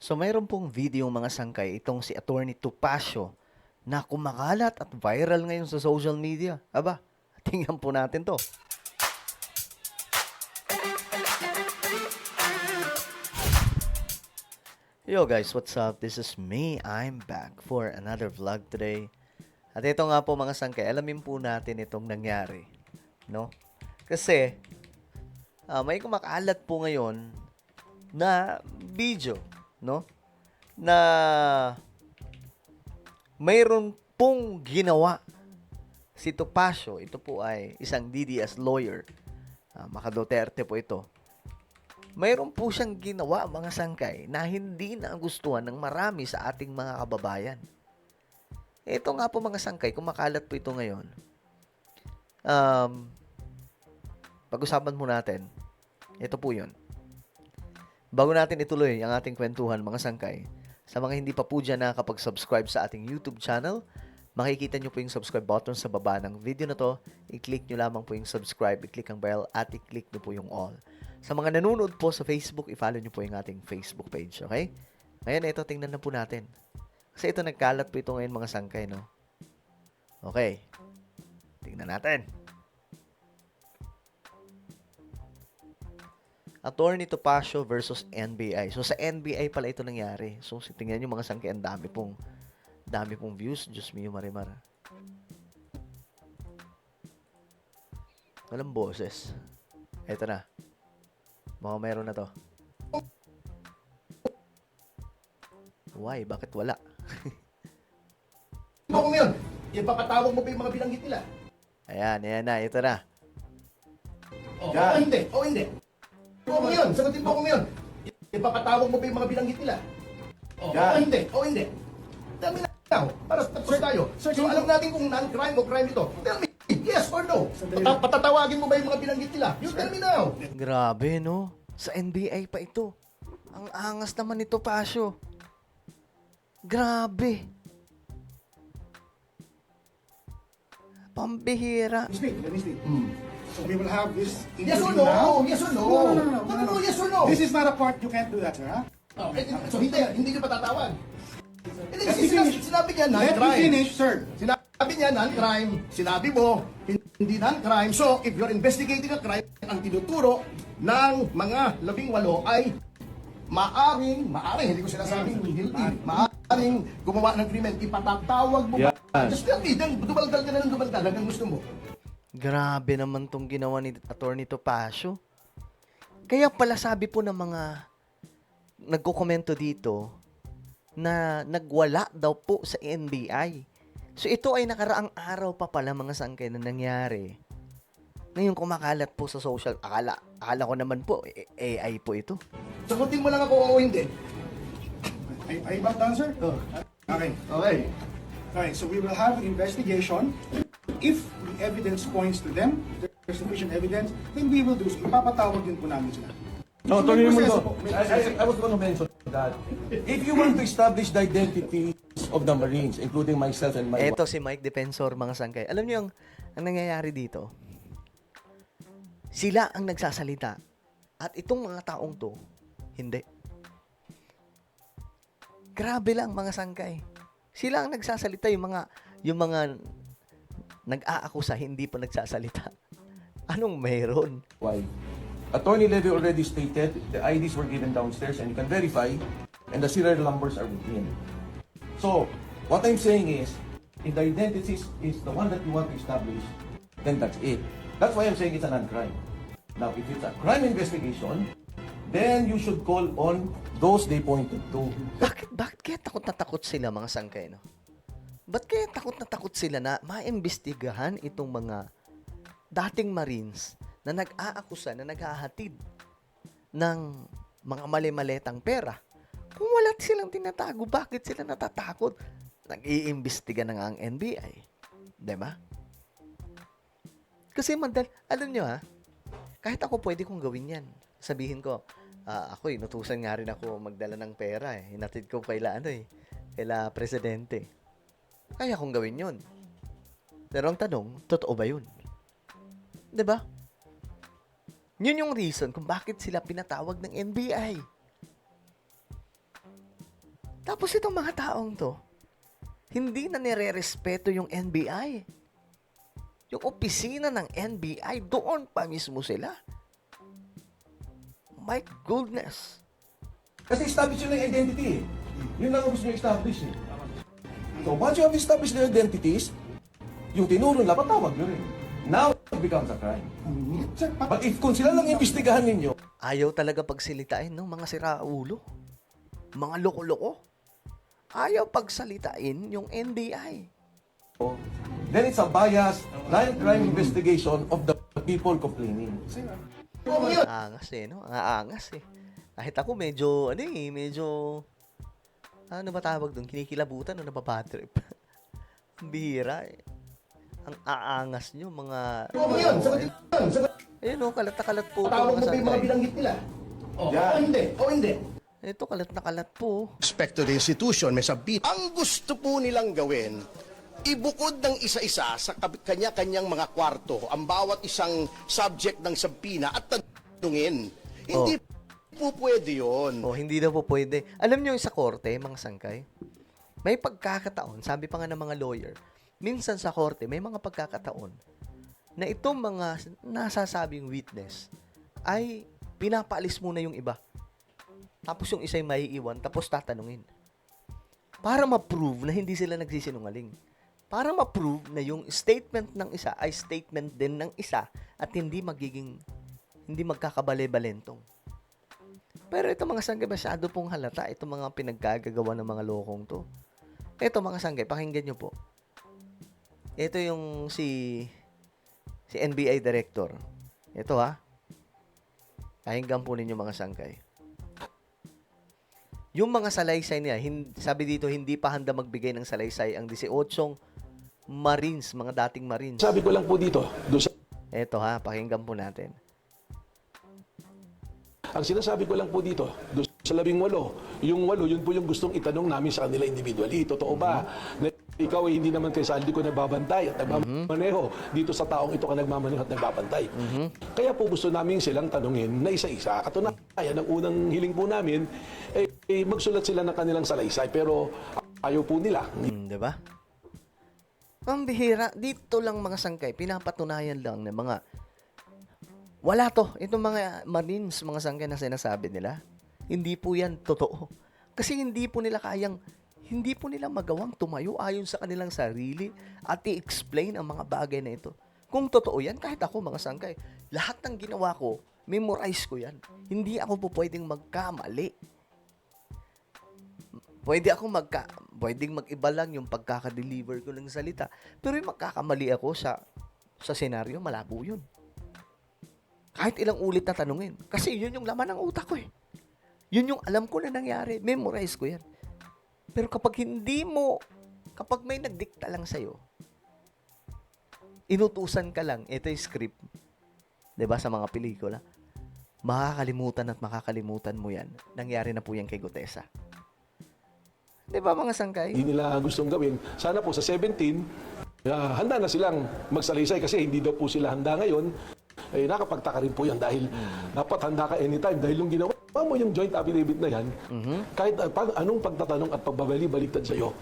So mayroon pong video mga sangkay itong si Attorney Topacio na kumakalat at viral ngayon sa social media. Aba, tingnan po natin to. Yo guys, what's up? This is me. I'm back for another vlog today. At ito nga po mga sangkay, alamin po natin itong nangyari. No? Kasi, may kumakalat po ngayon na video, no? Na mayroon pong ginawa si Topacio. Ito po ay isang DDS lawyer. Maka Duterte po ito. Mayroon po siyang ginawa mga sangkay na hindi nagustuhan ng marami sa ating mga kababayan. Ito nga po mga sangkay, kumakalat po ito ngayon. Pag-usapan po natin. Ito po yun. Bago natin ituloy ang ating kwentuhan mga sangkay, sa mga hindi pa po dyan nakakapag-subscribe sa ating YouTube channel, makikita nyo po yung subscribe button sa baba ng video na to. I-click nyo lamang po yung subscribe, i-click ang bell, at i-click nyo po yung all. Sa mga nanonood po sa Facebook, i-follow nyo po yung ating Facebook page, okay? Ngayon, ito, tingnan na po natin. Kasi ito, nagkalat po ito ngayon mga sangkay, no? Okay. Tingnan natin. Attorney Topacio versus NBI. So, sa NBI pala ito nangyari. So, tingnan nyo mga sangkay, ang dami pong views. Diyos mio, marimar. Walang boses. Ito na. Mga meron na to. Why? Bakit wala? Mo ngayon, ipapatawag mo pa yung mga binanggit nila. Ayan na. Ito na. O hindi, o hindi. O ngayon, sagutin mo ko ngayon. Ipapatawag mo pa yung mga binanggit nila. O hindi, o hindi. Dami na ako, para tapos tayo. So alam natin kung non-crime o crime ito. Tell me, yes or no? Patatawagin mo ba yung mga binanggit nila? You tell me now. Grabe, no? Sa NBI pa ito. Ang angas naman nito, Topacio. Grabe. Pambihira. Let me speak. So we will have this Yes or interview now. no? Yes or no? No, yes or no? This is not a part, you can't do that, sir, ha? So hindi nyo patatawag. Hindi, Let kasi me finish. sinabi niya Let me non-crime. finish, sir. Sinabi niya non-crime. Sinabi mo, hindi non-crime. So, if you're investigating a crime, ang tinuturo ng mga 18 ay maaring, hindi ko sinasabing guilty, maaring gumawa ng krimen, ipatatawag mo ba? Just tell me, then dumaldal ka na ng dumaldal hanggang gusto mo. Grabe naman tong ginawa ni Attorney Topacio. Kaya pala sabi po ng mga nagko-komento dito na nagwala daw po sa NBI. So ito ay nakaraang araw pa pala mga sangkay na nangyari. Ngayon kumakalat po sa social, akala ko naman po, AI po ito. Sagutin mo lang ako o hindi. Are you about done, sir? Okay. Okay. Okay, so we will have an investigation. If the evidence points to them, there's sufficient evidence, then we will do so. Ipapatawag din po namin sila. No, So, may Tony proseso Mundo, po. May I proseso. was going to mention that if you want to establish the identities of the Marines, including myself and my Ito si Mike Defensor mga sangkay. Alam niyo ang nangyayari dito? Sila ang nagsasalita. At itong mga taong to, hindi. Grabe lang mga sangkay. Sila ang nagsasalita, yung mga nag-aakusa, hindi pa nagsasalita. Anong meron? wife. Attorney Levy already stated the IDs were given downstairs and you can verify, and the serial numbers are within. So, what I'm saying is, if the identity is the one that you want to establish, then that's it. That's why I'm saying it's a non-crime. Now, if it's a crime investigation, then you should call on those they pointed to. Bakit kaya takot na takot sila mga sangkay, no? Ba't kaya takot na takot sila na maimbestigahan itong mga dating Marines na nag-aakusa, na naghahatid ng mga mali-maletang pera? Kung wala silang tinatago, bakit sila natatakot? Nag-iimbestiga na nga ang NBI. Diba? Kasi alam nyo ha, kahit ako pwede kong gawin yan. Sabihin ko, ako inutusan nga rin ako magdala ng pera eh. Hinatid ko kaila presidente. Kaya kong gawin yun. Pero ang tanong, totoo ba yun? 'Di ba? Yun yung reason kung bakit sila pinatawag ng NBI. Tapos itong mga taong to, hindi na nire-respeto yung NBI. Yung opisina ng NBI, doon pa mismo sila. My goodness. Kasi establish yun ang identity eh. Yun lang ang gusto nyo establish eh. So once you have established their identities, yung tinuro nila, patawag nyo rin. Now, it becomes a crime. Sir, But if kung sila lang imbestigahan ninyo, Ayaw talaga pagsalitain ng mga siraulo. Mga loko-loko. Ayaw pagsalitain yung NBI. then it's a biased, non-crime investigation of the people complaining. Angas eh, no? Ang aangas eh. Kahit ako medyo, ano ba tawag doon? Kinikilabutan o napapatrip? Ang bihira eh. Ang aangas nyo, mga... Yun, sagot yun. Sagot. Ayun o, kalat na kalat po. Tawag mo ba yung mga sangkay. binanggit nila? O Yan. hindi, o hindi. Ito, kalat na kalat po. Respect to the institution, may sabit. Ang gusto po nilang gawin, ibukod ng isa-isa sa kanya-kanyang mga kwarto ang bawat isang subject ng sabina at tanungin. Hindi po pwede yun. O, hindi daw po pwede. Alam nyo yung sa korte, mga sangkay, may pagkakataon, sabi pa nga ng mga lawyer, minsan sa korte, may mga pagkakataon na itong mga nasasabing witness ay pinapaalis muna yung iba. Tapos yung isa ay maiiwan, tapos tatanungin. Para ma-prove na hindi sila nagsisinungaling. Para ma-prove na yung statement ng isa ay statement din ng isa at hindi magkakabale-balentong. Pero ito mga sanggay, masyado pong halata. Ito mga pinaggagawa ng mga lokong to. Ito mga sanggay, pakinggan nyo po. Ito yung si NBI Director. Ito ha. Pakinggan po ninyo mga sanggay. Yung mga salaysay niya, sabi dito, hindi pa handa magbigay ng salaysay ang 18 Marines, mga dating Marines. Sabi ko lang po dito, Ito ha, pakinggan po natin. ang sinasabi ko lang po dito, doon sa 18, yung 8, yun po yung gustong itanong namin sa kanila individually. Totoo ba na ikaw ay hindi naman kay Saldi ko nagbabantay at nagmamaneho dito sa taong ito ka nagmamaneho at nagbabantay. Kaya po gusto namin silang tanungin na isa-isa. Katunayan, ang unang hiling po namin, magsulat sila ng kanilang salaysay. Pero ayaw po nila. Diba? Ang bihira, dito lang mga sangkay, pinapatunayan lang ng mga wala to. Itong mga Marines, mga sangkay na sinasabi nila, hindi po yan totoo. Kasi hindi po nila magawang tumayo ayon sa kanilang sarili at i-explain ang mga bagay na ito. Kung totoo yan, kahit ako mga sangkay, lahat ng ginawa ko, memorize ko yan. Hindi ako po pwedeng magkamali. Pwedeng mag-iba lang yung pagkaka-deliver ko ng salita. Pero yung magkakamali ako sa senaryo, malabo yun. Kahit ilang ulit na tanungin. Kasi yun yung laman ng utak ko eh. Yun yung alam ko na nangyari. Memorize ko yan. Pero kapag may nagdikta lang sa'yo, inutusan ka lang, ito yung script. 'Di ba sa mga pelikula? Makakalimutan mo yan. Nangyari na po yan kay Gutesa. 'Di ba mga sangkay? Hindi nila gustong gawin. Sana po sa 17, handa na silang magsalaysay kasi hindi daw po sila handa ngayon. Nakapagtaka rin po yan dahil dapat handa ka anytime dahil yung ginawa mo yung joint affidavit na yan, kahit anong pagtatanong at pagbabali-baliktad sa'yo,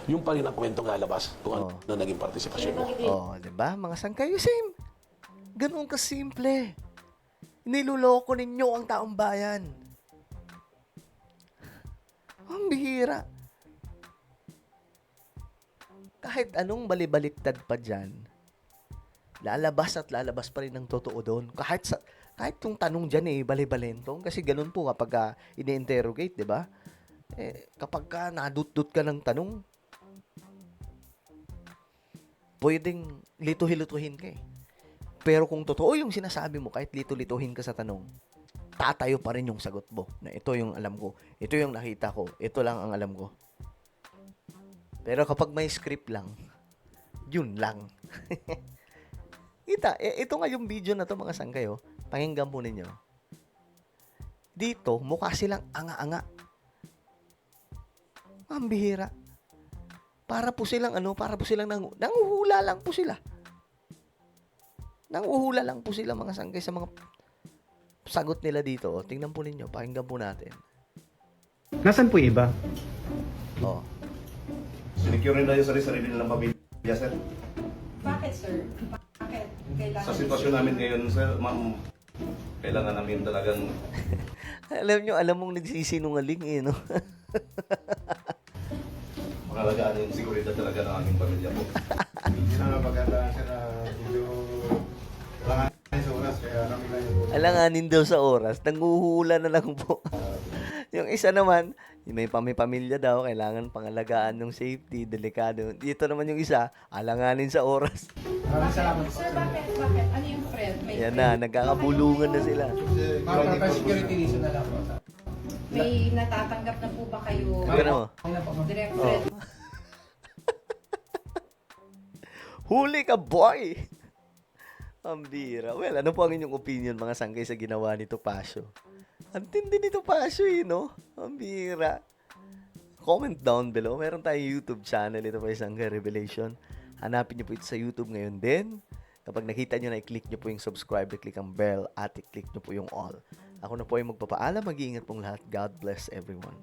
yung pa rin ang kwentong lalabas kung ano naging partisipasyon mo. Oh, 'di ba? Mga sangkay, same. Ganun kasimple. Niloloko ninyo ang taong bayan. Ang bihira. Kahit anong balibaliktad pa dyan, lalabas pa rin ng totoo doon. Kahit yung tanong dyan balibalentong. Kasi ganun po kapag ini-interrogate, di ba? Kapag nadut-dut ka ng tanong, pwedeng lito-hilituhin ka eh. Pero kung totoo yung sinasabi mo, kahit lito-lituhin ka sa tanong, tatayo pa rin yung sagot mo. Na ito yung alam ko, ito yung nakita ko, ito lang ang alam ko. Pero kapag may script lang, yun lang. Ito nga yung video na to mga sangkay, pakinggan po ninyo. Dito, mukha silang anga-anga. Ang bihira. Para po silang nanguhula lang po sila. Nanguhula lang po sila mga sangkay sa mga sagot nila dito. Tingnan po ninyo, pakinggan po natin. Nasaan po yung iba? Oh. Sinecure nila yung sarili nilang pamilya, sir. Bakit, sir? Bakit? Kailangan Sa sitwasyon namin ngayon, sir, ma'am, kailangan namin talagang Alam mong nagsisinungaling eh, no? makalagaan yung seguridad talaga ng aming pamilya po. Hindi na maganda sir na medyo langanin sa oras kaya kami lang yung Alanganin daw sa oras, nanguhula na lang po. Yung isa naman, may pamilya daw, kailangan pangalagaan ng safety, delikado. Dito naman yung isa, alanganin sa oras. maraming salamat po. Sir, bakit? Bakit? Ano yung friend? May Yan friend? na, nagkakabulungan na sila. Para security reason na lang po. May natatanggap na po ba kayo? Ano? Direct Oh. friend? Huli ka, boy! Ang bira. Well, ano po ang inyong opinion, mga sangkay, sa ginawa ni Topacio? Ang tindi ni Topacio, no? Ang bira. Comment down below. Meron tayong YouTube channel. Ito po yung Sangkay Revelation. Hanapin niyo po ito sa YouTube ngayon din. Kapag nakita niyo na, i-click niyo po yung subscribe, i-click ang bell, at i-click niyo po yung all. Ako na po yung magpapaalam. Mag-iingat pong lahat. God bless everyone.